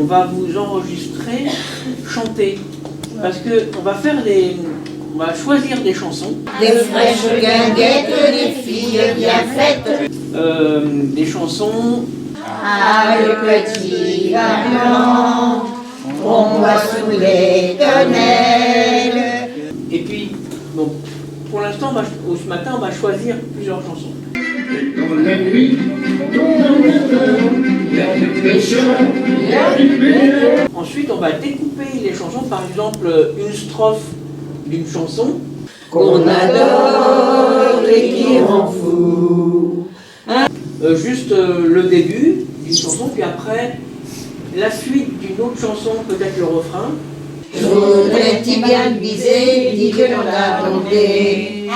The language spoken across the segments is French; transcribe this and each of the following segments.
on va vous enregistrer chanter. Parce qu'on va faire on va choisir des chansons. Des fraîches guinguettes, des filles bien faites. Des chansons. Ah, le petit Variant, on va sous les tonnelles. Et puis, bon, pour l'instant, ce matin, on va choisir plusieurs chansons. Dans la nuit, dans le cœur, il y a des pêcheurs, il y a des pêcheurs. Ensuite, on va découper les chansons, par exemple, une strophe d'une chanson. Qu'on adore et qui rend fou. Juste le début d'une chanson, puis après, la suite d'une autre chanson, peut-être le refrain. Je voudrais-tu bien viser, dis que l'on a tombé.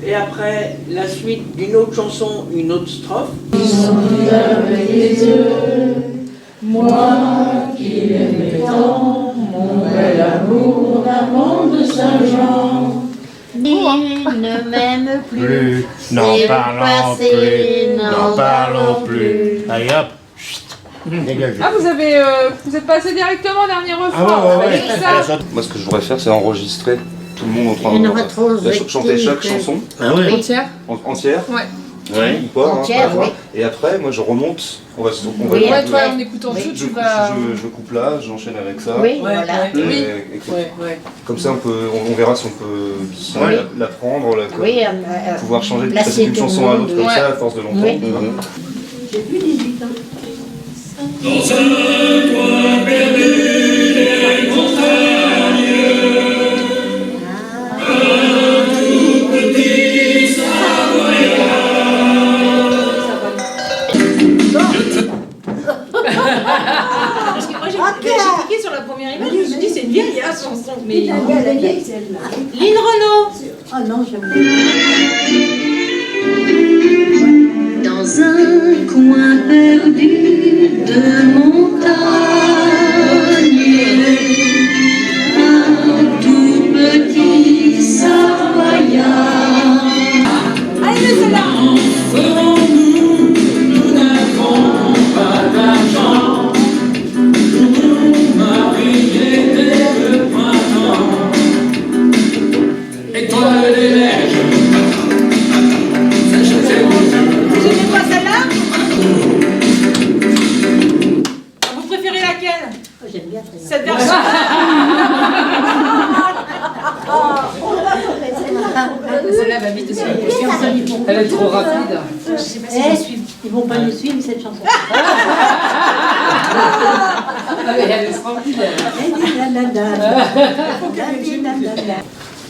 Et après, la suite d'une autre chanson, une autre strophe. Ils sont avec les yeux, moi qui l'aimais tant, mon bel amour d'amant de Saint-Jean. Il ne m'aime plus, n'en c'est parlons passé, plus, n'en parlons plus. Allez hop, chut, dégagez. Ah, vous êtes passé directement au dernier refrain. Ah ouais, ouais, Ça. Moi, ce que je voudrais faire, c'est enregistrer tout le monde en train Une de rétrospective. chanter chaque chanson Ah ouais. Entière. entière. Ouais. Ouais. Ou pas, Entière, à la fois. oui. Et après, moi, je remonte. On va Oui, Ouais, je, toi, en écoutant tout, tu vas. je coupe là, j'enchaîne avec ça. Oui, voilà. Et- Oui. et- Comme ça, on verra si on peut Oui. la prendre, Oui, pouvoir changer de placer passer d'une tout le chanson à monde. l'autre comme Ouais. ça à force de l'entendre. Oui. J'ai plus 18 ans. Dans un coin perdu des montagnes, un tout petit Savoyard. Parce que moi j'ai cliqué sur la première image, je me suis dit c'est une vieille chanson. Mais La vieille celle-là. Lynn Renaud. Oh non, j'aime bien. Dans un coin perdu de montagne, un tout petit Savoyard. Allez, celle-là. Ferons-nous, nous n'avons pas d'argent, nous marier dès le printemps. Étoile des neiges, sachez Vous aimez pas celle-là? Vous préférez laquelle? Oh, j'aime bien celle-là. Cette version. Celle-là va vite aussi. Elle est trop rapide. Je sais pas si Eh, je suis. ils vont pas nous suivre cette chanson. Elle est tranquille.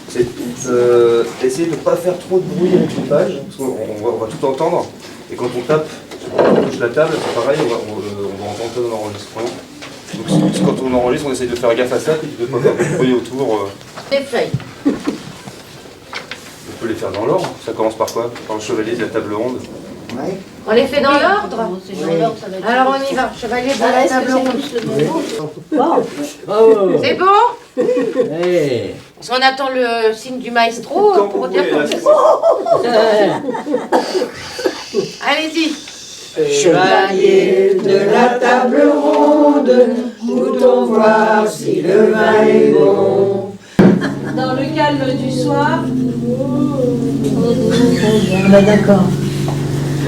C'est essayer de ne pas faire trop de bruit avec les pages, parce qu'on va tout entendre. Et quand on tape, on touche la table, c'est pareil, on va entendre ça dans l'enregistrement. Donc quand on enregistre, on essaye de faire gaffe à ça, et de ne pas faire de bruit autour. Les feuilles. On peut les faire dans l'ordre. Ça commence par quoi? Par le chevalier de la table ronde. On les fait dans l'ordre? Alors on y va, chevalier de la table ronde. C'est bon? Parce qu'on attend le signe du maestro Quand pour vous dire voulez, qu'on là, Allez-y. Chevalier de la table ronde, voulons voir si le vin est bon. Dans le calme du soir. Bah d'accord.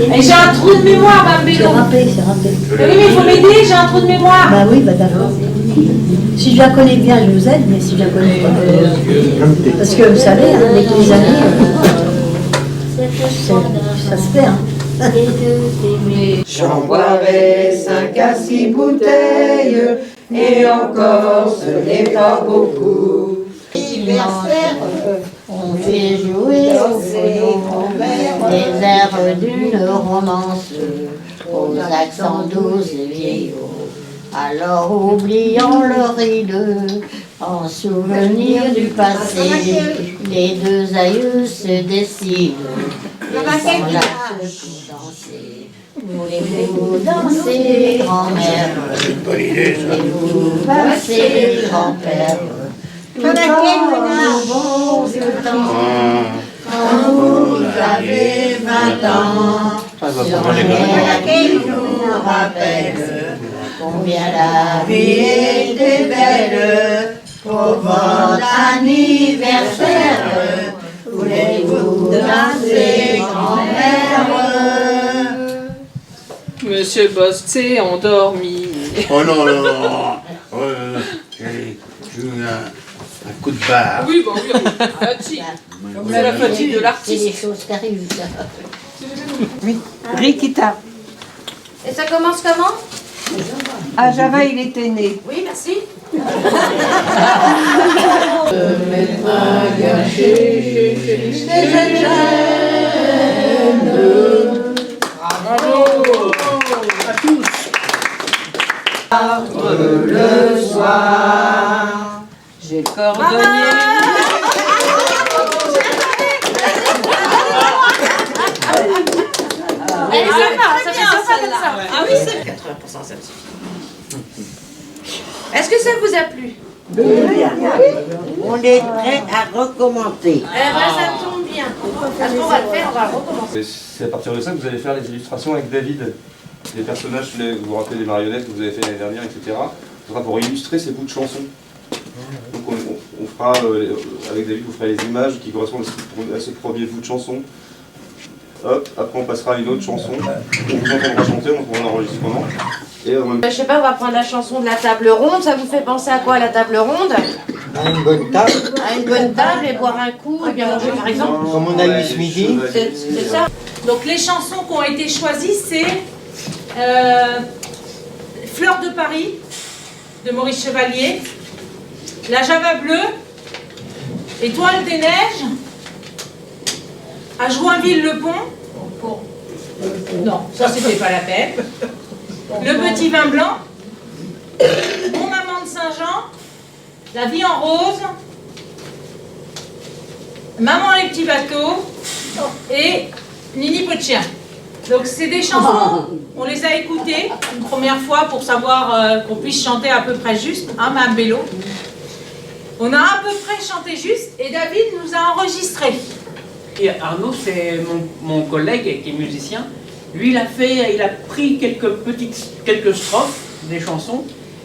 Et j'ai un trou de mémoire, Mme C'est Bédon. râpé, c'est râpé. Mais oui, mais il faut m'aider, j'ai un trou de mémoire. Bah oui, bah d'accord. Si je la connais bien, je vous aide, mais si je la connais pas, parce que vous savez, hein, avec les années, ça se fait. Hein. J'en boirai 5 à 6 bouteilles, et encore ce n'est pas beaucoup. Anniversaire, on fait jouer au violon les airs d'une romance aux accents doux et vieillots. Alors oubliant le ride, en souvenir du passé, les deux aïeux se décident et s'en lâchent pour danser. Voulez-vous danser, grand-mère? Voulez-vous passer, grand-père? Quand vous avez 20 ans, sur laquelle nous rappelle combien la vie était belle, pour votre anniversaire, voulez-vous danser, grand-mère? Monsieur Boss s'est endormi. Oh non, non, non. J'ai eu un coup de barre. Oui, bon, oui. Fatigue. C'est la fatigue de C'est des l'artiste. choses qui arrivent, ça. Rikita. Et ça commence comment? À Java, il était né. Oui, merci. Le soir, j'ai le cordonnier. Elle est sympa, ça fait sympa comme ça. Ah oui, c'est 80%, ça me suffit. Est-ce que ça vous a plu? On est prêt à recommencer. Eh ben, ça tombe bien. Parce qu'on va le faire, on va recommencer. C'est à partir de ça que vous allez faire les illustrations avec David. Les personnages, vous vous rappelez des marionnettes que vous avez fait l'année dernière, etc. Ce sera pour illustrer ces bouts de chansons. Donc on fera, avec David, vous ferez les images qui correspondent à ce premier bout de chanson. Hop, après on passera à une autre chanson. On vous entendra chanter, on fera un enregistrement. Et Je sais pas, on va prendre la chanson de la table ronde. Ça vous fait penser à quoi, la table ronde? À une bonne table, À une bonne table et boire un coup et bien manger, par exemple. comme on a eu ce midi. C'est ça. Donc les chansons qui ont été choisies, c'est Fleur de Paris de Maurice Chevalier, La Java bleue, Étoile des neiges, à Joinville-le-Pont. Non, ça c'était pas la peine. Le petit vin blanc, Mon maman de Saint-Jean, La vie en rose, Maman les petits bateaux et Nini peu de chien. Donc c'est des chansons, on les a écoutées une première fois pour savoir qu'on puisse chanter à peu près juste, hein, Mme Bello. On a à peu près chanté juste et David nous a enregistré. Et Arnaud, c'est mon collègue qui est musicien. Lui, il a pris quelques strophes des chansons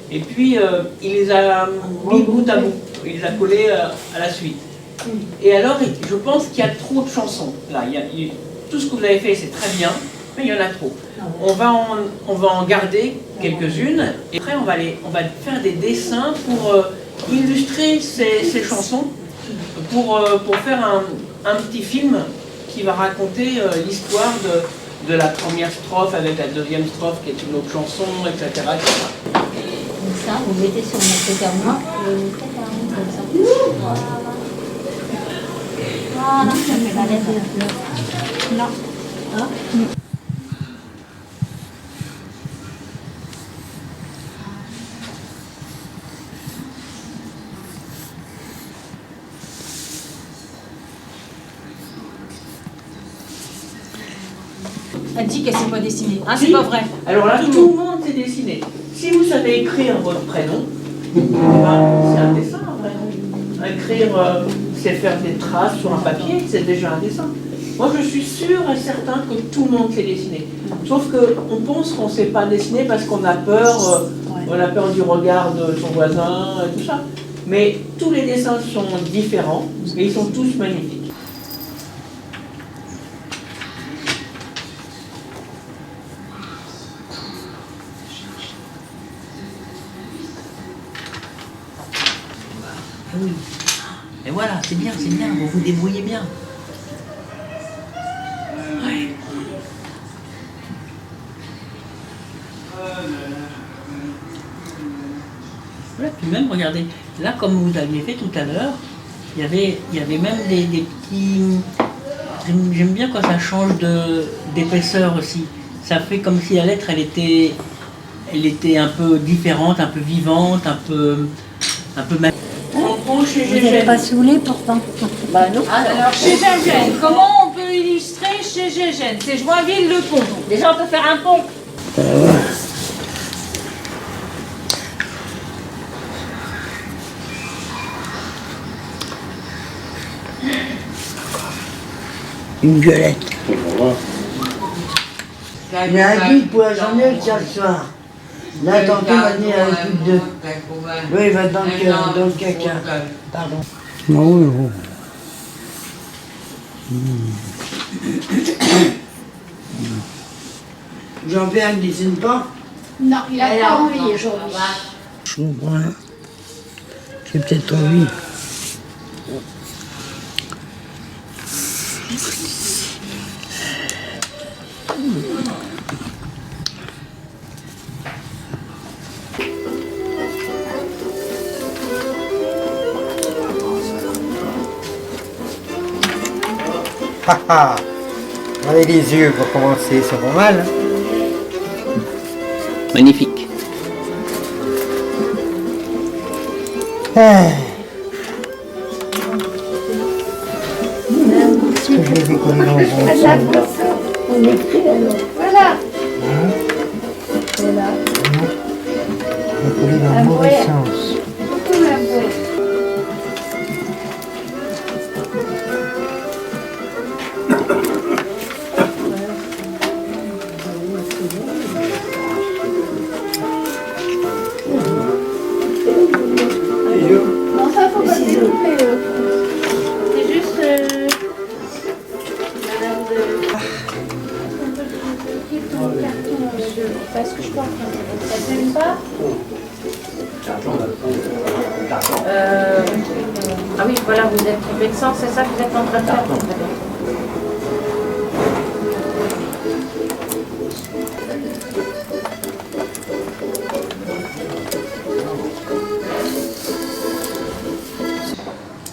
et puis il les a mis bout à bout. Il les a collées à la suite. Et alors, je pense qu'il y a trop de chansons. Là, tout ce que vous avez fait, c'est très bien, mais il y en a trop. On va en garder quelques-unes et après, on va faire des dessins pour illustrer ces chansons, pour faire un petit film qui va raconter l'histoire de la première strophe avec la deuxième strophe qui est une autre chanson, etc. Comme ça, vous mettez sur mon côté à moi, et vous faites un comme ça. Voilà, ça fait la lettre. Non. Hein? Elle dit qu'elle ne s'est pas dessinée. Hein, c'est pas vrai. Alors là, tout le monde s'est dessiné. Si vous savez écrire votre prénom, c'est un dessin, un prénom. Écrire, c'est faire des traces sur un papier, c'est déjà un dessin. Moi, je suis sûre et certain que tout le monde sait dessiner. Sauf qu'on pense qu'on ne sait pas dessiner parce qu'on a peur, du regard de son voisin et tout ça. Mais tous les dessins sont différents et ils sont tous magnifiques. Oui. Et voilà, c'est bien, vous vous débrouillez bien. Ouais. Voilà, puis même, regardez, là, comme vous aviez fait tout à l'heure, il y avait même des petits... J'aime bien quand ça change d'épaisseur aussi. Ça fait comme si la lettre, elle était un peu différente, un peu vivante, un peu Vous n'êtes pas saoulé pourtant. Bah non. Alors chez Gégène, comment on peut illustrer chez Gégène? C'est Joinville-le-Pont. Déjà on peut faire un pont. Une violette. Il y a un guide poissonneux ce soir. Là, tantôt, il va venir avec plus de deux. Lui, il va dans le caca. Pardon. Ah oui, bon. Jean-Pierre ne dessine pas? Non, il a pas envie aujourd'hui. Je comprends. C'est peut-être envie. Haha. Allez les yeux pour commencer, c'est pas mal. Hein. Magnifique. Est-ce que je les ai collés dans le bon sens? On écrit alors. Voilà. Voilà. Je les ai collés dans le mauvais sens. Non, ça faut pas découper. C'est juste. Madame de. Parce que je pense que ça ne t'aime pas. Ah oui, voilà, vous êtes trompé de sens, c'est ça que vous êtes en train de faire.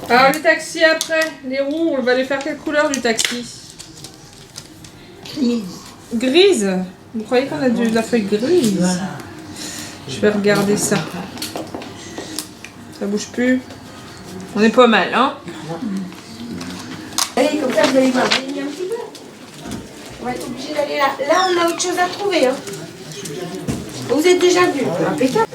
Alors le taxi après, les roues, on va les faire quelle couleur du taxi? Grise. Grise? Vous croyez qu'on a de la feuille grise? Voilà. Je vais regarder ça. Ça bouge plus. On est pas mal, hein? Allez, comme ça vous allez voir, vous allez un petit peu. On va être obligé d'aller là. Là, on a autre chose à trouver, hein. Vous êtes déjà venus, impeccable.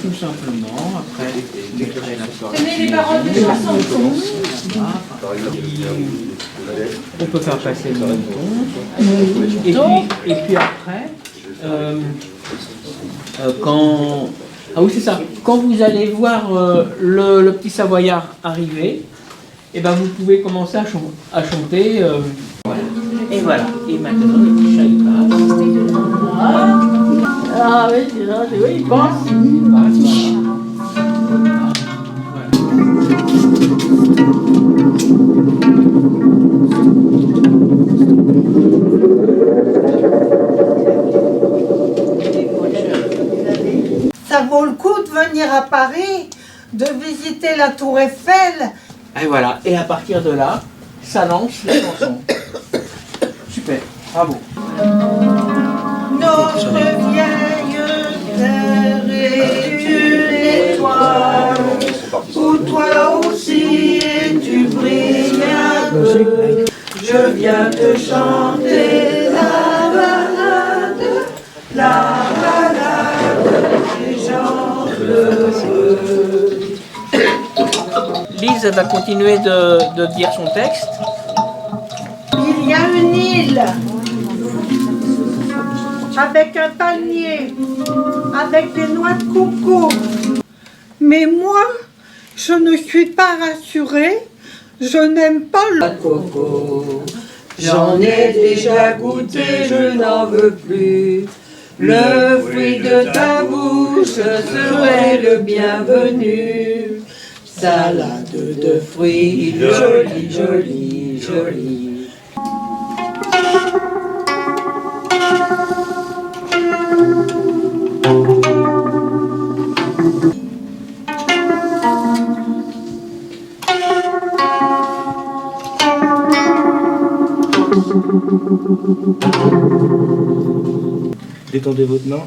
Tout simplement, après, Tenez les paroles des chansons. on peut faire passer le bouton. Et puis après, quand... Ah oui, c'est ça. Quand vous allez voir le petit Savoyard arriver, et ben vous pouvez commencer à chanter. Voilà. Et voilà. Et maintenant, le petit chat, il passe. Ah oui, c'est ça, oui, il pense. Ça vaut le coup de venir à Paris, de visiter la Tour Eiffel. Et voilà. Et à partir de là, ça lance la chanson. Super. Bravo. Notre vieille terre est une étoile, où toi aussi tu brilles un peu. Je viens te chanter la balade des gens heureux. Lise va continuer de dire son texte. Il y a une île avec un palmier, avec des noix de coco. Mais moi, je ne suis pas rassurée, je n'aime pas le coco. J'en ai déjà goûté, je n'en veux plus. Le fruit de ta bouche serait le bienvenu. Salade de fruits, jolie, jolie, jolie. étendez votre main.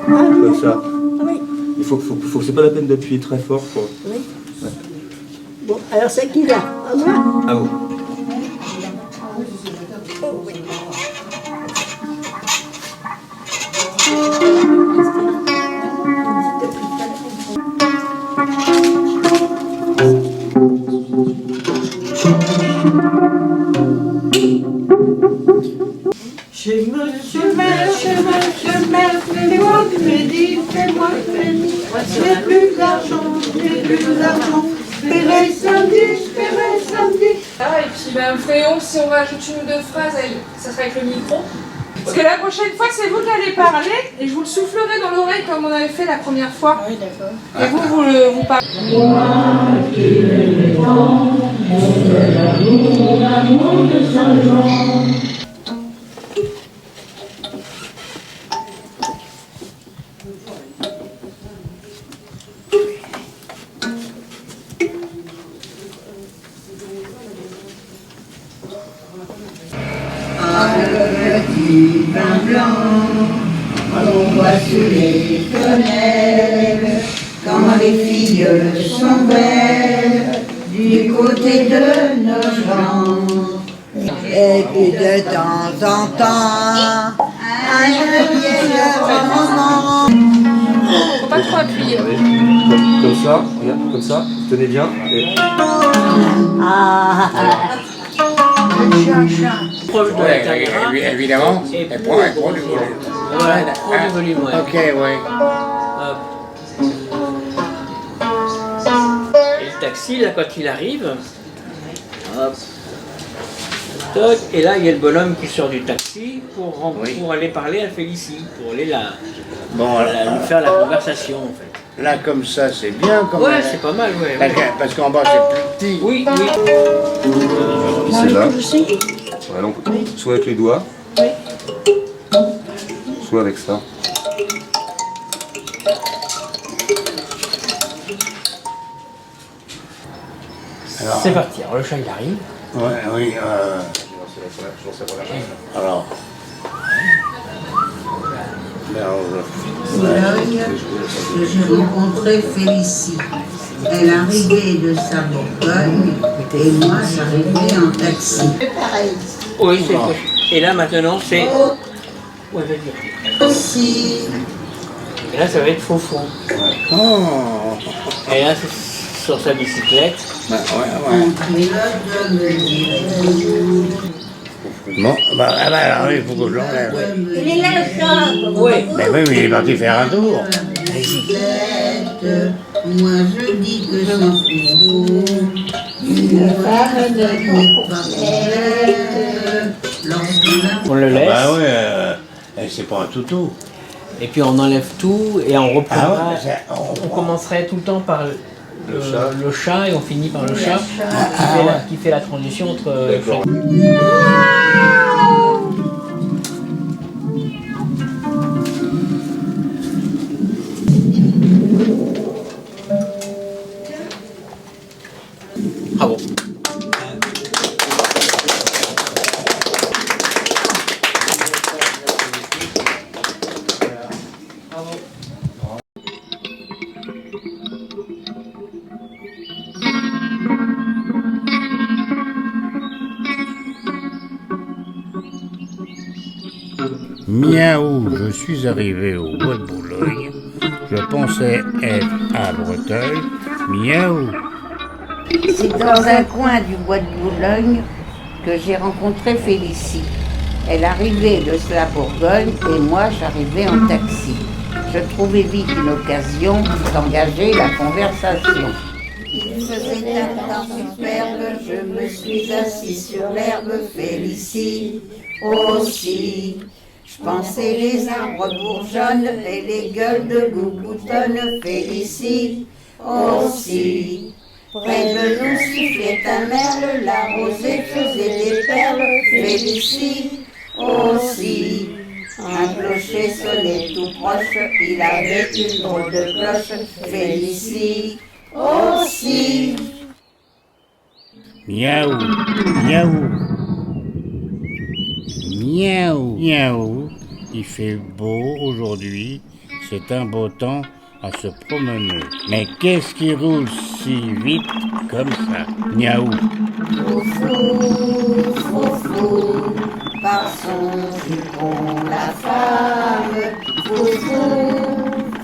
Comme ça. Oui. Il faut que c'est pas la peine d'appuyer très fort, quoi. Oui. Ouais. Bon, alors c'est qui là? À moi? À vous. Chez Monsieur Maire, fais-moi crédit, fais-moi crédit. J'ai plus d'argent, paierai samedi. Ah, et puis ben, Fréon, si on rajoute une ou deux phrases, ça sera avec le micro. Parce que la prochaine fois, c'est vous qui allez parler et je vous le soufflerai dans l'oreille comme on avait fait la première fois. Oui, d'accord. Et vous parlez. Moi qui l'aimais tant, mon bel amour, l'amour de Saint-Jean. Petit pain blanc, on voit sous les fenêtres, quand les filles sont belles, du côté de nos gens. Et puis de temps en temps, un vieil roman. Faut pas trop appuyer. Comme ça, regarde, comme ça, tenez bien. Et... Proche de la caméra. Évidemment, Et elle prend du volume. Voilà, prends du volume, ouais. Ok, ouais. Hop. Et le taxi, là, quand il arrive, hop. Toc, et là, il y a le bonhomme qui sort du taxi pour aller parler à Félicie, pour aller Bon, lui faire la conversation, en fait. Là, comme ça, c'est bien. Comme Ouais, c'est pas mal, ouais. Parce qu'en bas, c'est plus petit. Oui, oui. C'est là. Ouais, donc, soit avec les doigts, soit avec ça. C'est parti, alors le chat il arrive. Ouais, oui. Alors. Que j'ai rencontré Félicie. Elle arrivait de sa Bourgogne et moi j'arrivais en taxi. Oui, c'est. Et là maintenant c'est. Ouais, vas-y. Si. Et là ça va être Fofo. Oh. Et là c'est sur sa bicyclette. Ouais. On pilote de me dire. Bon, alors il faut que je l'enlève. Il est là le chat. Oui. Mais oui, mais il est parti faire un tour. Moi je dis que s'en fout. Une femme n'est pas complète. On le laisse. Bah ouais, c'est pas un toutou. Et puis on enlève tout et on reprendra. Ah ouais, on commencerait tout le temps par le chat et on finit par le chat qui fait la transition entre. Bravo. Miaou, je suis arrivé au bois de Boulogne. Je pensais être à Breteuil. Miaou. C'est dans un coin du bois de Boulogne que j'ai rencontré Félicie. Elle arrivait de la Bourgogne et moi j'arrivais en taxi. Je trouvais vite une occasion d'engager la conversation. Il faisait un temps superbe, je me suis assis sur l'herbe Félicie aussi. Je pensais les arbres bourgeonnent et les gueules de loup boutonnent Félicie aussi. Près de nous sifflait un merle, la rosée faisait des perles Félicie aussi. Un clocher sonnait tout proche, il avait une drôle de cloche Félicie aussi. Miaou, miaou. Miaou. Miaou. Il fait beau aujourd'hui. C'est un beau temps à se promener. Mais qu'est-ce qui roule si vite comme ça? Miaou. Foufou, foufou, par son jupon la femme. Foufou,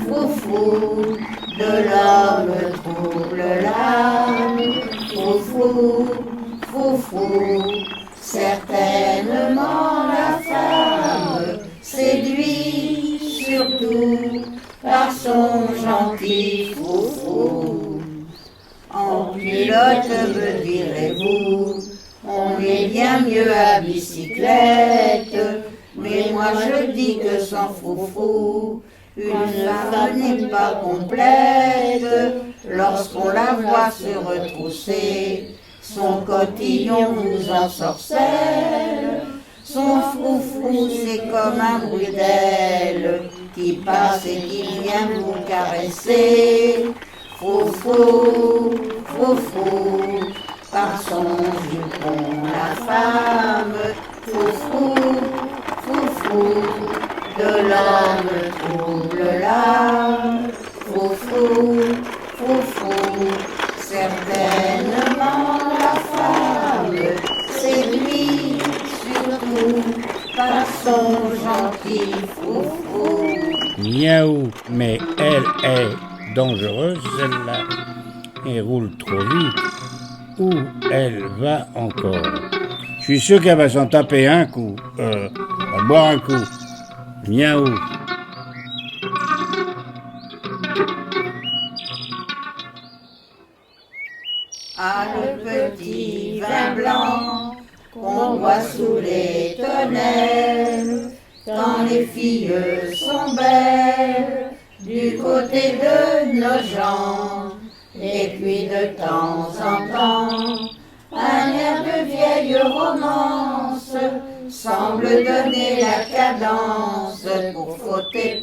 foufou, de l'homme trouble l'âme. Foufou, foufou, certainement la femme séduit surtout par son gentil foufou. En pilote, me direz-vous, on est bien mieux à bicyclette, mais moi je dis que sans foufou, une femme n'est pas complète. Lorsqu'on la voit se retrousser, son cotillon vous ensorcelle. Son foufou, c'est comme un bruit d'aile qui passe et qui vient vous caresser. Foufou, foufou, par son jupon la femme. Foufou, foufou, de l'homme trouble l'âme. Foufou, foufou, certainement la femme séduit surtout par son gentil foufou. Miaou, mais elle est dangereuse, celle-là. Elle roule trop vite. Où elle va encore? Je suis sûr qu'elle va s'en taper un coup. Elle va boire un coup. Miaou. Ah, le petit vin blanc qu'on boit sous les tonnelles, quand les filles sont belles, du côté de nos gens. Et puis de temps en temps, un air de vieille romance semble donner la cadence pour fauter,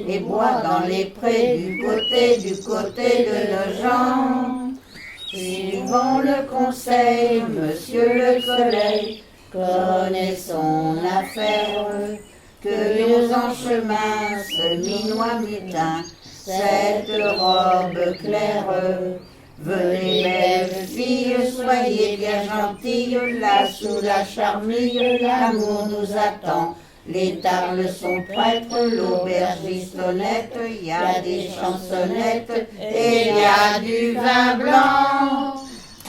et boire dans les prés du côté de nos gens. Suivons le conseil, monsieur le soleil, connaît son affaire, que en chemin ce minois mutin, cette robe claire. Venez belles filles, soyez bien gentilles, là sous la charmille, l'amour nous attend. Les tables sont prêtes, l'aubergiste honnête, il y a des chansonnettes et il y a du vin blanc.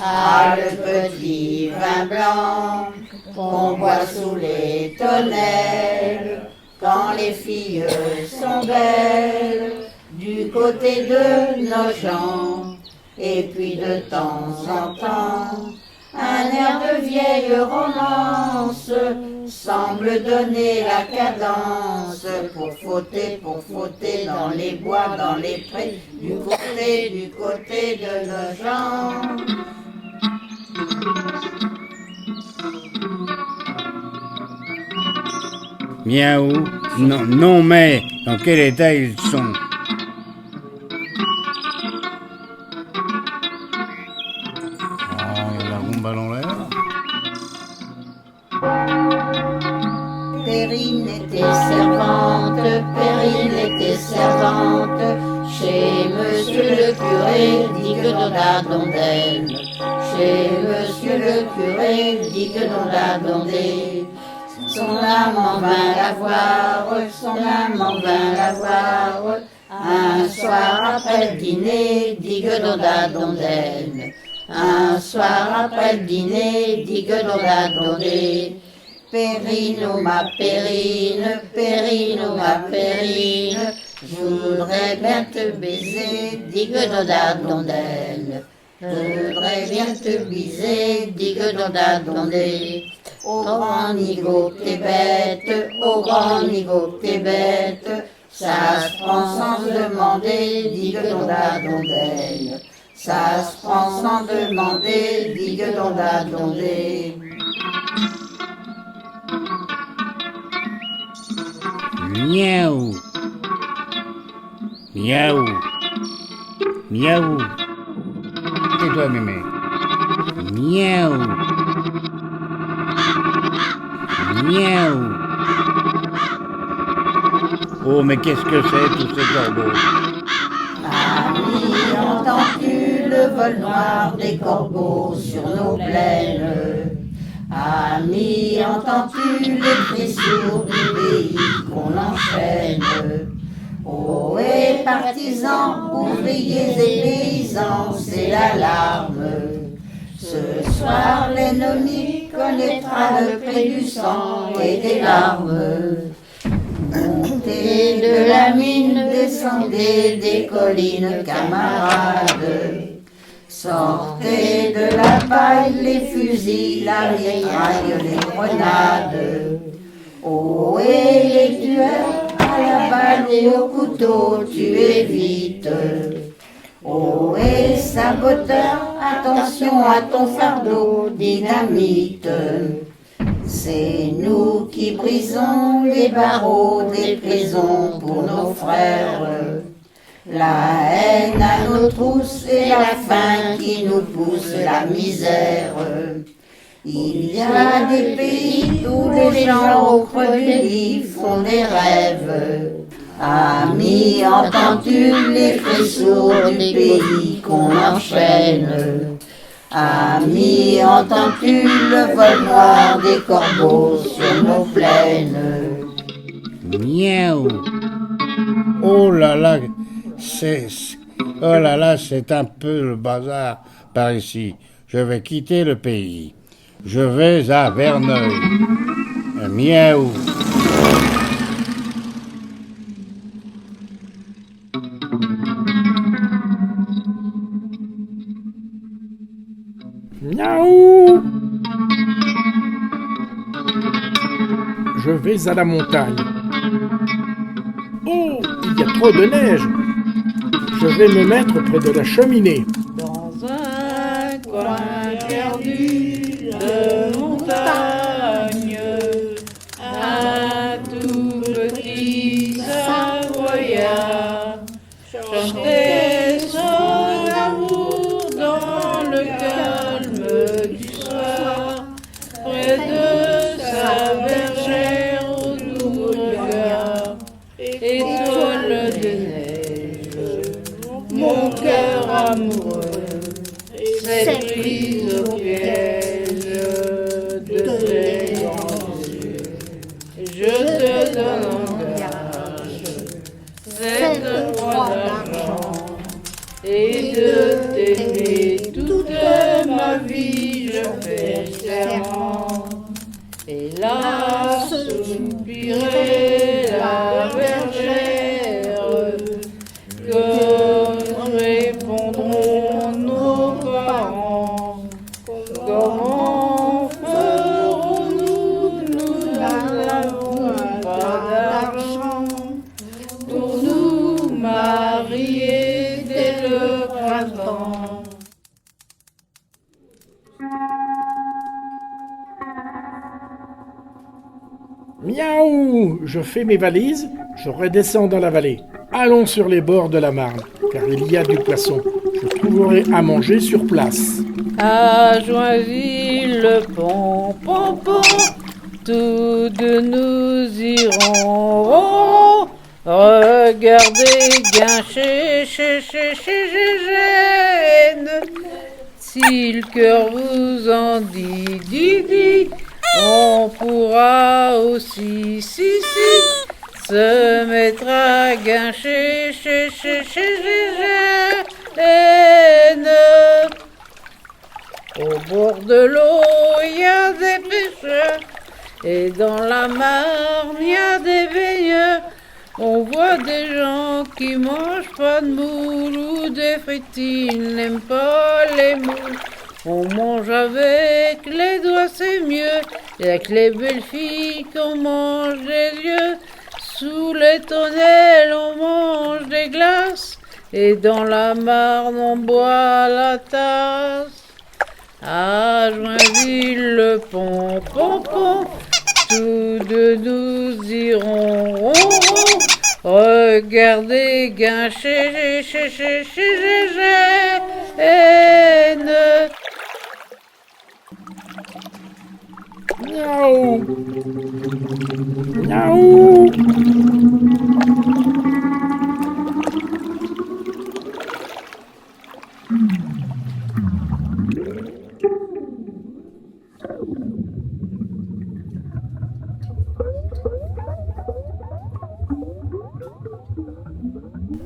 Ah, le petit vin blanc qu'on boit sous les tonnelles, quand les filles sont belles, du côté de nos gens. Et puis de temps en temps, un air de vieille romance semble donner la cadence pour fauter dans les bois, dans les prés, du côté de nos gens. Miaou. Non, non, mais dans quel état ils sont? Dans l'air. Perrine était servante chez monsieur le curé, dit que Donda Dondelle. Chez monsieur le curé, dit que Donda Dondé. Son amant vint la voir, un soir après le dîner, dit que Donda Dondelle. Un soir après le dîner, dit que Donda Dondé. Périne, oh ma périne, je voudrais bien te baiser, dit que Donda Dondelle. Je voudrais bien te baiser, dit que Donda Dondé. Au grand niveau t'es bête, au grand niveau t'es bête, ça se prend sans demander, dit que Donda Dondelle. Ça se prend sans demander, dit que Donda Dondé. Miaou. Miaou. Miaou. Tais-toi, mémé. Miaou. Miaou. Oh, mais qu'est-ce que c'est, tous ces corbeaux? Ami, entends-tu le vol noir des corbeaux sur nos plaines? Ami, entends-tu les cris sourds du pays qu'on enchaîne? Oh, et partisans, ouvriers et paysans, c'est l'alarme. Ce soir, l'ennemi connaîtra le prix du sang et des larmes. Montez de la mine, descendez des collines, camarades. Sortez de la paille les fusils, la mitraille, les grenades. Oh, et les tueurs, à la balle et au couteau, tuez vite. Oh, et saboteur, attention à ton fardeau, dynamite. C'est nous qui brisons les barreaux des prisons pour nos frères. La haine à nos trousses et la faim qui nous pousse la misère. Il y a des pays où les gens au creux du lit font des rêves. Ami, entends-tu les cris sourds du pays qu'on enchaîne? Ami, entends-tu le vol noir des corbeaux sur nos plaines? Miaou. Oh là là, c'est un peu le bazar par ici. Je vais quitter le pays. Je vais à Verneuil. Miaou. Miaou. Je vais à la montagne. Oh, il y a trop de neige. Je vais me mettre près de la cheminée. Dans un coin perdu de montagne, un tout petit Savoyard chantait son amour dans le calme du soir, près de sa bergère au doux regard, étoile de neige, mon cœur amoureux s'est prise au piège de tes grands yeux. Je te donne en gage cette croix d'argent et de t'aimer toute ma vie, je fais serment. Hélas, soupirait la bergère, que répondront nos parents? Comment ferons-nous? Nous n'avons pas d'argent pour nous marier dès le printemps. Miaou. Je fais mes valises, je redescends dans la vallée. Allons sur les bords de la Marne, car il y a du poisson. Je trouverai à manger sur place. À Joinville, le pont, tous deux nous irons. Oh, regardez, Guinchet, Gênes. Si le cœur vous en dit, on pourra aussi, si, se mettre à Guinchet, Gênes. Au bord de l'eau, il y a des pêcheurs, et dans la Marne, il y a des baigneurs. On voit des gens qui mangent pas de moules ou des fritines, n'aiment pas les moules. On mange avec les doigts, c'est mieux, et avec les belles filles qu'on mange des yeux. Sous les tonnelles, on mange des glaces, et dans la Marne, on boit la tasse. À Joinville, le pont, tous deux nous irons. Regardez, Guinchet, Gênes. Miaou. Miaou.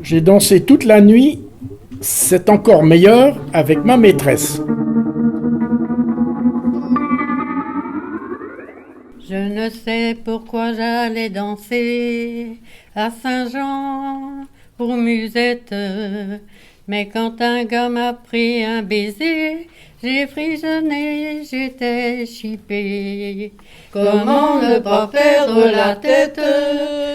J'ai dansé toute la nuit, c'est encore meilleur avec ma maîtresse. Je ne sais pourquoi j'allais danser à Saint-Jean pour Musette, mais quand un gars m'a pris un baiser, j'ai frissonné, j'étais chippée. Comment ne pas perdre la tête,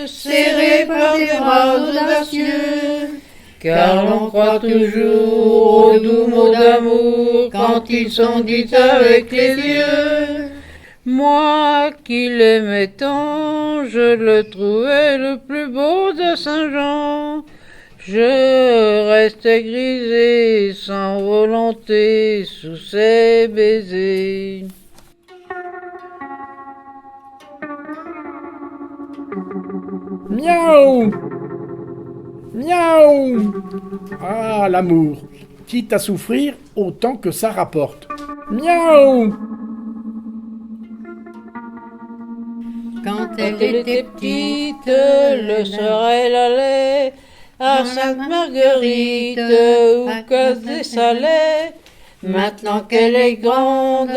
serrée par des bras audacieux, car l'on croit toujours aux doux mots d'amour quand ils sont dits avec les yeux. Moi qui l'aimais tant, je le trouvais le plus beau de Saint-Jean. Je restais grisé sans volonté sous ses baisers. Miaou. Miaou. Ah, l'amour, quitte à souffrir autant que ça rapporte. Miaou. Quand elle était petite, le soir elle allait à Sainte-Marguerite ou Casse des Salets. Maintenant qu'elle est grande,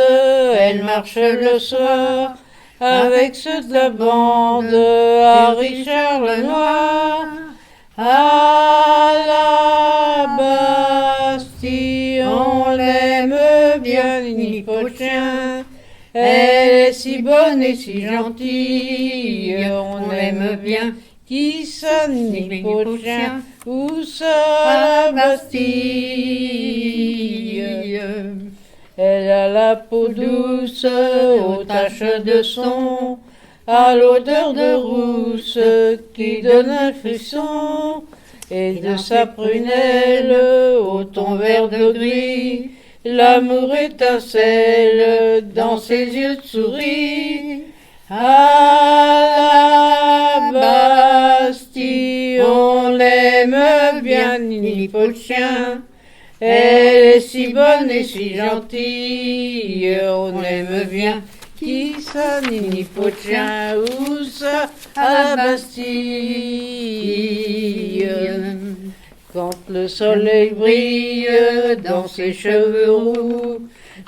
elle marche le soir avec ceux de la bande à Richard Lenoir. À la Bastille, on l'aime bien, Nipotien. Elle est si bonne et si gentille, on aime bien. Qui sonne Nipotien, où ça la Bastille? Elle a la peau douce, aux taches de son, à l'odeur de rousse qui donne un frisson, et de sa prunelle au ton vert de gris, l'amour étincelle dans ses yeux de souris. À la Bastille, on l'aime bien, Nipotien. Elle est si bonne et si gentille, on aime bien. Qui ça, Nipotien, où ça, à la Bastille? Quand le soleil brille dans ses cheveux roux,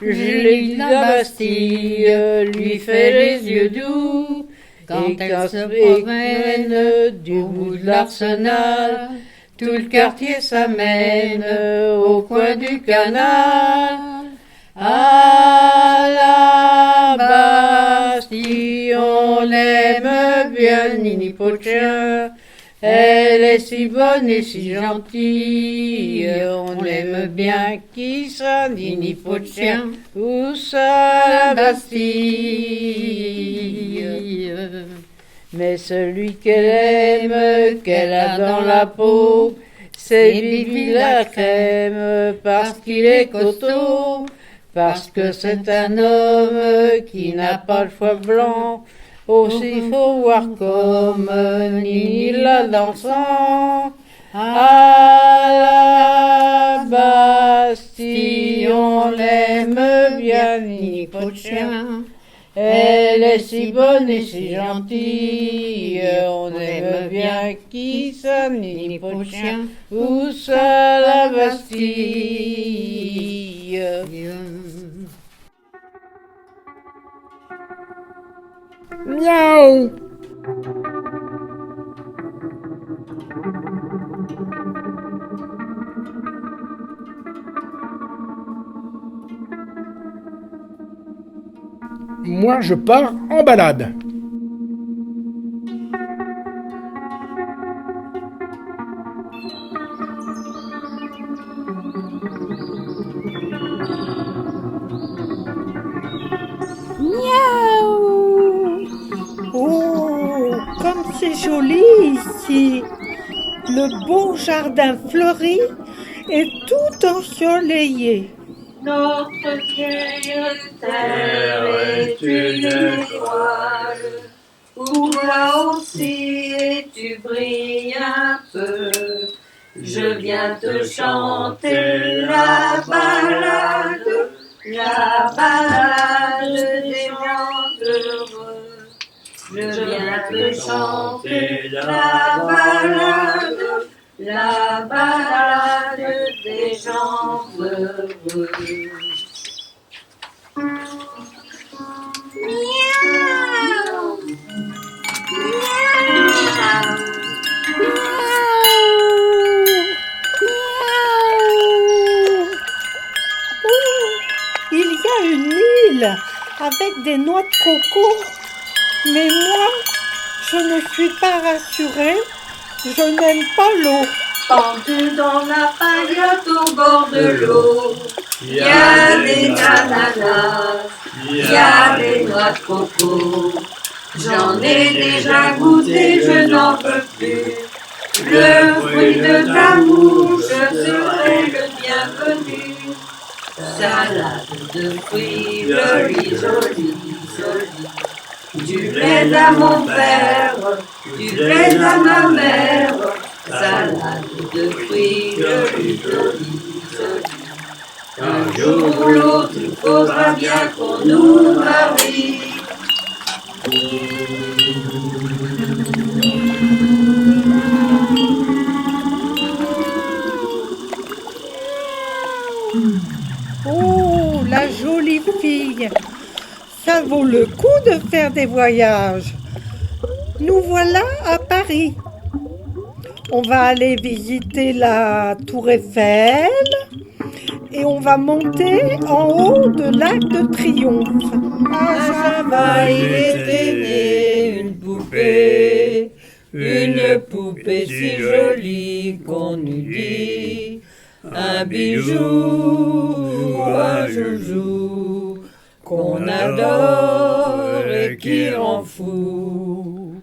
Julie de la Bastille lui fait les yeux doux. Quand elle se promène du bout de l'Arsenal, tout le quartier s'amène au coin du canal. À la Bastille, on l'aime bien, Nipotien. Elle est si bonne et si gentille, on l'aime bien. Qui ça, Nipotien, où ça, la Bastille? Mais celui qu'elle aime, qu'elle a dans la peau, c'est Bibi la crème, parce qu'il est costaud, parce que c'est un homme qui n'a pas le foie blanc. Aussi faut voir comme Nini la dansant. À la Bastille, on l'aime bien, Nipotien. Elle est si bonne et si gentille, on aime bien. Qui ça, Nipotien, où ça, la Bastille? Miaou. Moi, je pars en balade. Miaou! Oh, comme c'est joli ici! Le beau jardin fleuri et tout ensoleillé. Notre vieille terre est une étoile, où toi aussi et tu brilles un peu. Je viens te chanter la balade des gens heureux. Je viens te chanter la balade des gens heureux. Miaou, Il y a une île avec des noix de coco, mais moi, je ne suis pas rassurée, je n'aime pas l'eau. Pendu dans la paillote au bord de l'eau, il y a des ananas, il y a des noix de coco. J'en ai déjà goûté, je n'en peux plus. Le fruit de ta bouche serait le bienvenu. Salade de fruits, joli, joli, joli. Du plaise à mon père, du plaise à ma mère. Salade de fruits, joli, joli, joli. Un jour ou l'autre, il faudra bien qu'on nous marie. Oh, la jolie fille, ça vaut le coup de faire des voyages. Nous voilà à Paris. On va aller visiter la Tour Eiffel et on va monter en haut de l'Arc de Triomphe. À Java, il était né une poupée si jolie qu'on eût dit un bijou, un joujou qu'on adore et qui rend fou.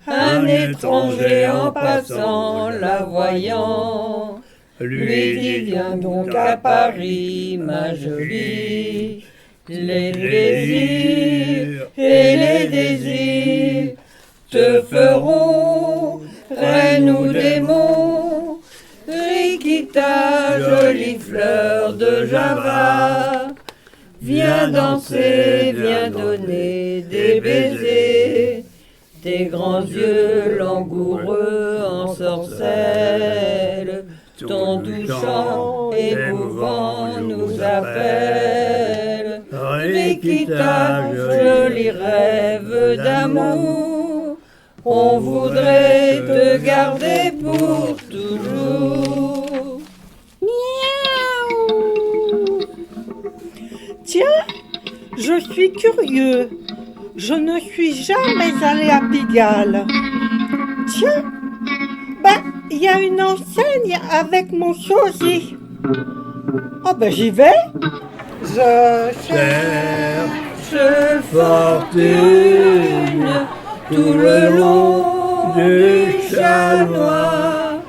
Un étranger en passant, la voyant, lui dit viens donc à Paris, ma jolie. Les désirs et les désirs te feront reine ou démon. Rikita, jolie fleur de Java, viens danser, viens donner des baisers. Tes grands yeux langoureux en sorcelle, ton doux chant émouvant nous appelle. Rikita, joli rêve d'amour, on voudrait te garder pour toujours. Miaou. Tiens, je suis curieux. Je ne suis jamais allée à Pigalle. Tiens, il y a une enseigne avec mon sosie. Ah j'y vais. Je cherche fortune tout le long du Chanois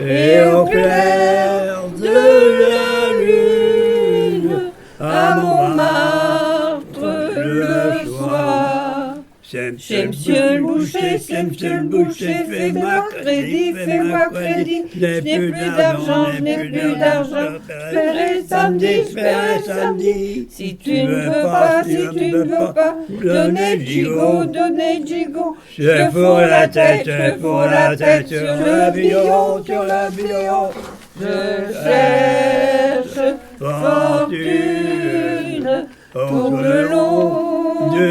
et au clair de la lune à Montmartre le soir. C'est monsieur le boucher, fais-moi crédit, je n'ai plus d'argent, je paierai samedi, si tu ne veux pas, donnez gigot, je fous la tête sur le billon, je cherche fortune tout le long du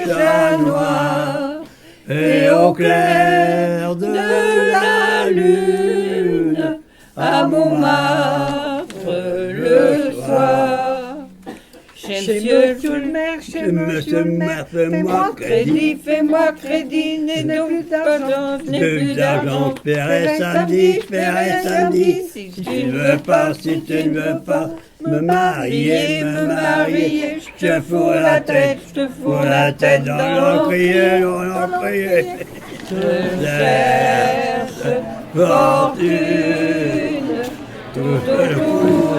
Chanois et au clair de la lune à Montmartre le soir. Chez monsieur le maire, fais-moi crédit, n'ai plus d'argent, je paierai samedi, si tu ne veux pas, me marier, je te fous la tête dans l'encrier. Je cherche fortune tout autour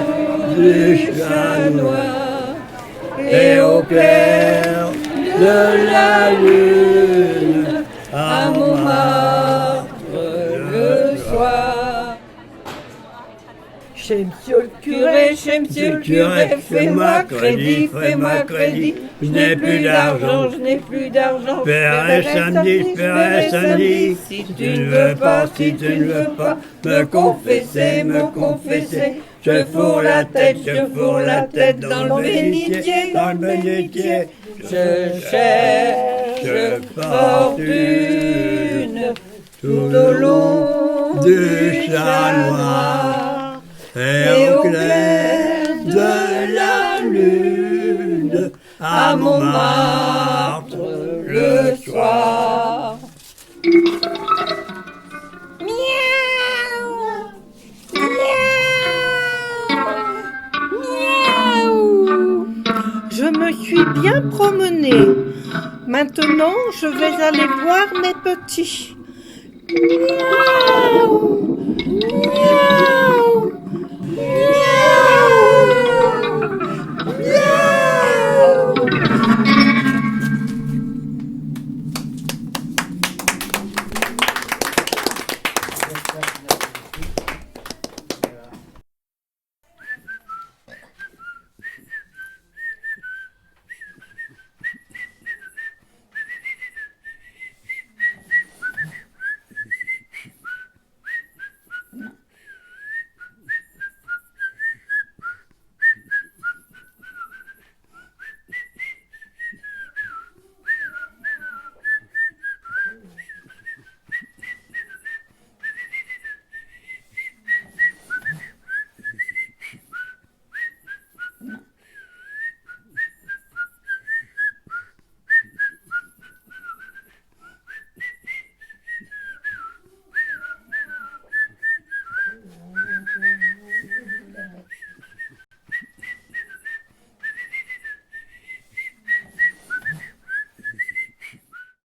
du chat noir et au clair de la lune à Montmartre le soir. Chez monsieur le curé, fais-moi crédit, je n'ai plus d'argent, je paierai samedi, si tu ne veux pas, me confesser, je fourre la tête dans le bénitier, je cherche fortune tout au long du chat noir et au clair de la lune à Montmartre le soir. Je me suis bien promenée. Maintenant, je vais aller voir mes petits. Miaou.